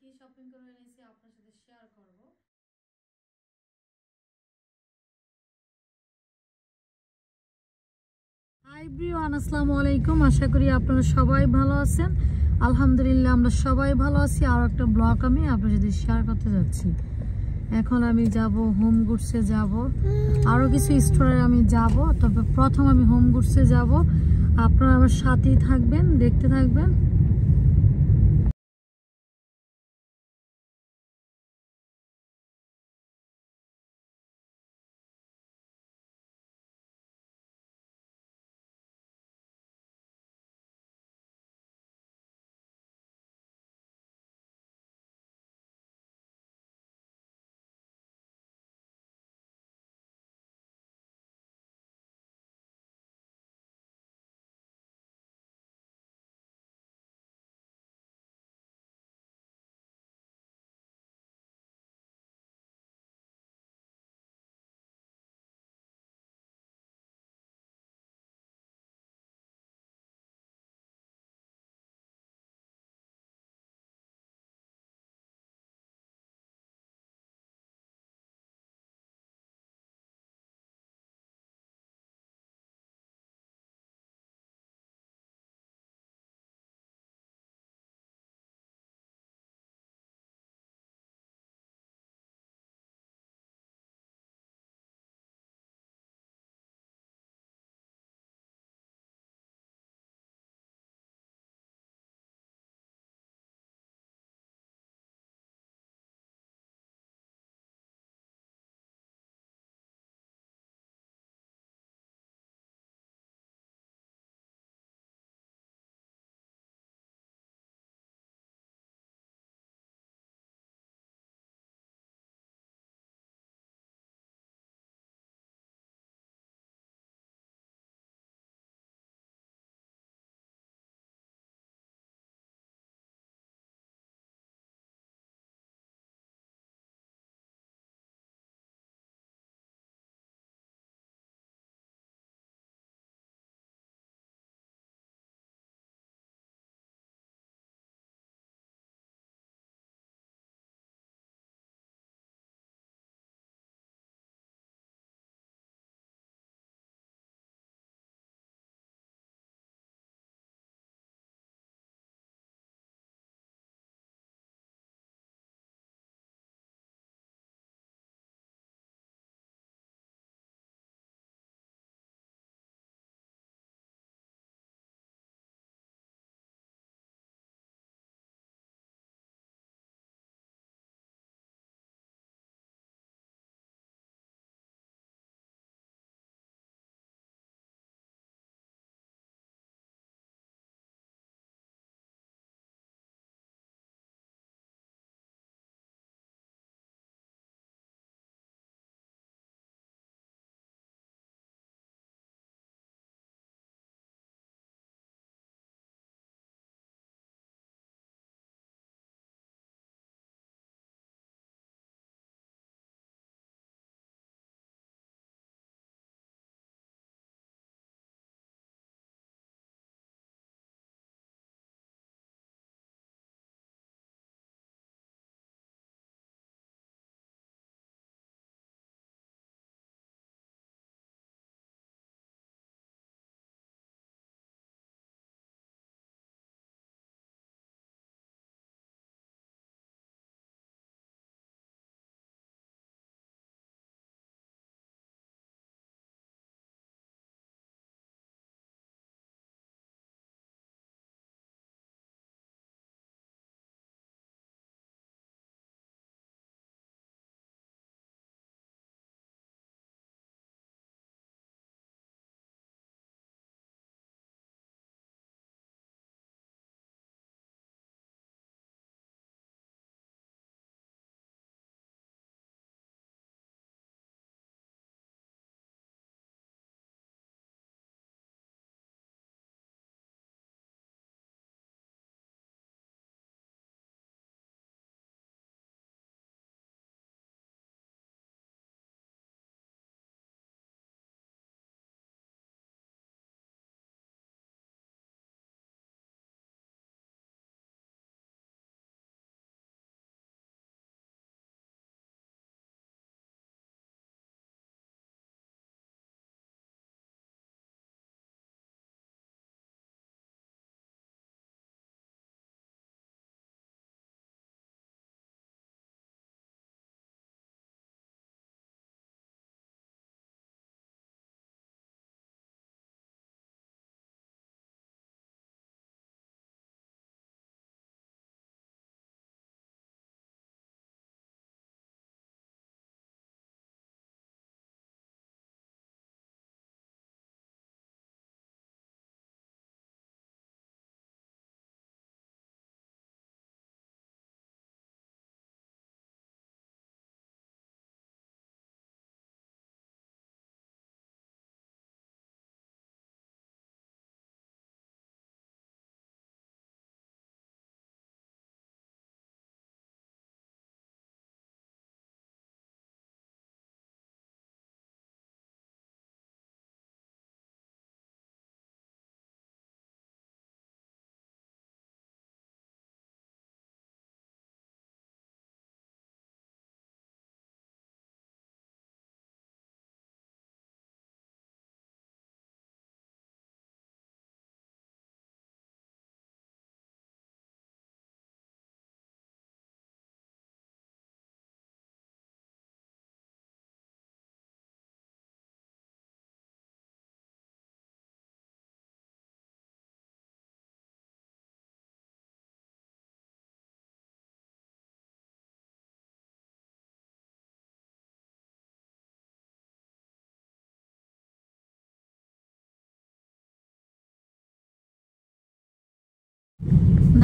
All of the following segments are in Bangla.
কি শপিং করে এনেছি আপনার সাথে শেয়ার করব। হাই এভরিওয়ান, আসসালামু আলাইকুম। আশা করি আপনারা সবাই ভালো আছেন। আলহামদুলিল্লাহ আমরা সবাই ভালো আছি। আর একটা ব্লগ আমি আপনার সাথে শেয়ার করতে যাচ্ছি। এখন আমি যাব হোম গুডসে, যাব আরও কিছু স্টোরে আমি যাব, তবে প্রথম আমি হোম গুডসে যাব। আপনারা আমার সাথেই থাকবেন, দেখতে থাকবেন।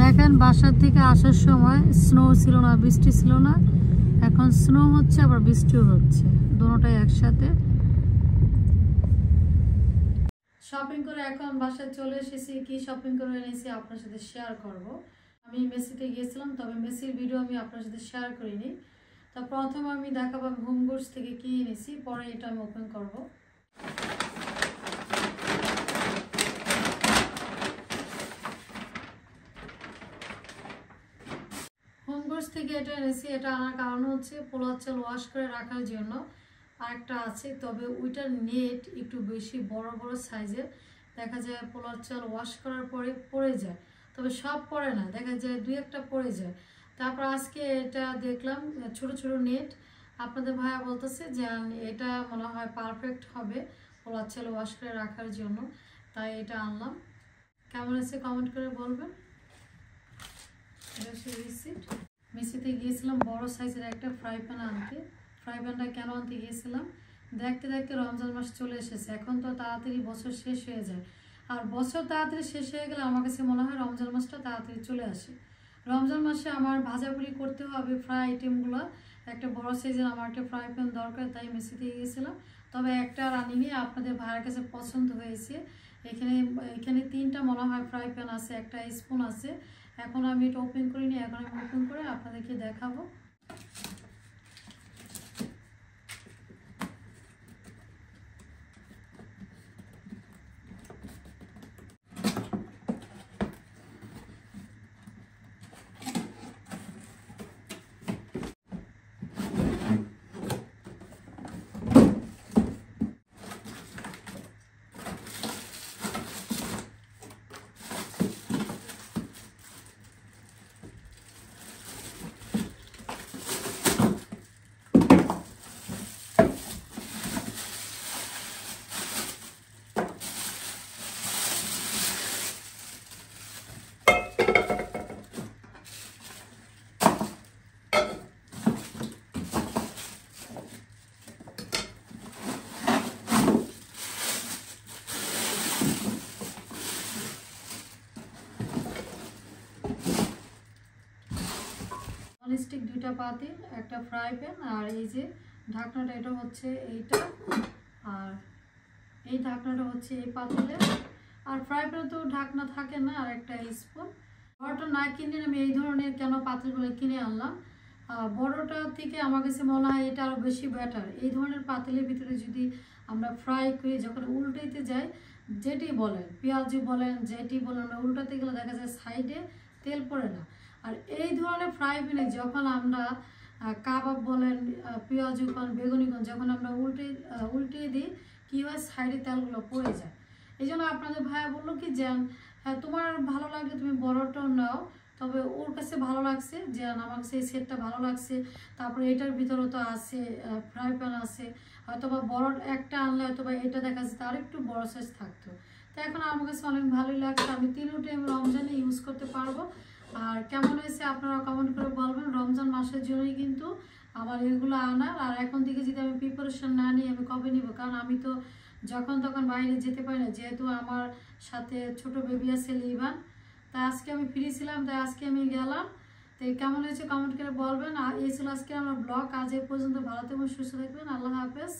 দেখেন বাসার থেকে আসার সময় স্নো ছিল না, বৃষ্টি ছিল না, এখন স্নো হচ্ছে আবার বৃষ্টিও হচ্ছে, দুটোটাই একসাথে। শপিং করে এখন বাসায় চলে এসেছি। কি শপিং করে এনেছি আপনার সাথে শেয়ার করব। আমি মেসিতে গিয়েছিলাম, তবে মেসির ভিডিও আমি আপনার সাথে শেয়ার করিনি। তা প্রথমে আমি দেখাবো আমি হোম গুডস থেকে কি এনেছি, পরে এটা আমি ওপেন করব। হোম গুডস থেকে এটা এনেছি। এটা আনার কারণ হচ্ছে পোলার চাল ওয়াশ করে রাখার জন্য। আরেকটা আছে, তবে ওইটার নেট একটু বেশি বড় বড় সাইজের, দেখা যায় পোলার চাল ওয়াশ করার পরে পড়ে যায়, তবে সব পড়ে না, দেখা যায় দুই একটা পড়ে যায়। তারপর আজকে এটা দেখলাম ছোট ছোট নেট, আপনাদের ভাইয়া বলতেছে যে এটা মনে হয় পারফেক্ট হবে পোলার চাল ওয়াশ করে রাখার জন্য, তাই এটা আনলাম। কেমন আছে কমেন্ট করে বলবেন। এটা হচ্ছে রিসিপ্ট। মেসিতে গিয়েছিলাম বড় সাইজের একটা ফ্রাই প্যান আনতে। ফ্রাই প্যানটা কেন আনতে গিয়েছিলাম, দেখতে দেখতে রমজান মাস চলে এসেছে। এখন তো তাড়াতাড়ি বছর শেষ হয়ে যায়, আর বছর তাড়াতাড়ি শেষ হয়ে গেলে আমার কাছে মনে হয় রমজান মাসটা তাড়াতাড়ি চলে আসে। রমজান মাসে আমার ভাজাভুজি করতে হবে ফ্রাই আইটেমগুলো, একটা বড় সাইজের আমার একটা ফ্রাই প্যান দরকার, তাই মেসিতে গিয়েছিলাম। তবে একটা রানিনি আপনাদের ভাইয়ের কাছে পছন্দ হয়েছে। এখানে এখানে 3টা মনে হয় ফ্রাই প্যান আছে, একটা স্পুন আছে। এখন আমি এটা ওপেন করিনি, এখন আমি ওপেন করে আপনাদেরকে দেখাবো। ননস্টিক 2টা পাতিল, একটা ফ্রাই প্যান, আর এই যে ঢাকনাটা, এটা হচ্ছে এইটা, আর এই ঢাকনাটা হচ্ছে এই পাতিলের। আর ফ্রাই প্যানে তো ঢাকনা থাকে না। আর একটা স্পুন। বড়টা না কিনে আমি এই ধরনের কেন পাতিলগুলো কিনে আনলাম, বড়টা থেকে আমার কাছে মনে হয় এটা আরও বেশি বেটার। এই ধরনের পাতিলের ভিতরে যদি আমরা ফ্রাই করি, যখন উল্টাইতে যাই, যেটি বলেন পেঁয়াজি বলেন যেটি বলেন, উল্টাতে গেলে দেখা যায় সাইডে তেল পড়ে না। আর এই ধরনের ফ্রাই প্যানে যখন আমরা কাবাব বলেন, পেঁয়াজি কন, বেগুনি কন, যখন আমরা উল্টিয়ে দিই, কী হয়, সাইডে তেলগুলো পড়ে যায়। এই জন্য আপনাদের ভাইয়া বললো কি যে হ্যাঁ তোমার ভালো লাগলে তুমি বড়টাও নাও, তবে ওর কাছে ভালো লাগছে যে আমার কাছে এই সেটটা ভালো লাগছে। তারপরে এটার ভিতরেও তো আছে ফ্রাই প্যান আছে, হয়তোবা বড় একটা আনলে হয়তোবা এটা দেখা যাচ্ছে আর একটু বড় সাইজ থাকতো। তো এখন আমার কাছে অনেক ভালোই লাগছে, আমি 3 টাইম রমজানে ইউজ করতে পারবো। আর কেমন হয়েছে আপনারা কমেন্ট করে বলবেন। রমজান মাসের জন্যই কিন্তু আমার এগুলো আনার। আর এখন থেকে যদি আমি প্রিপারেশন না নিই, আমি কবে নিব, কারণ আমি তো যখন তখন বাইরে যেতে পারি না, যেহেতু আমার সাথে ছোট বেবি আছে লিভান। তাই আজকে আমি ফ্রি ছিলাম, তাই আজকে আমি গেলাম। তো কেমন হয়েছে কমেন্ট করে বলবেন। আর এই ছিল আজকে আমার ব্লগ। আজ এই পর্যন্ত। ভালো থাকবেন, সুস্থ থাকবেন। আল্লাহ হাফেজ।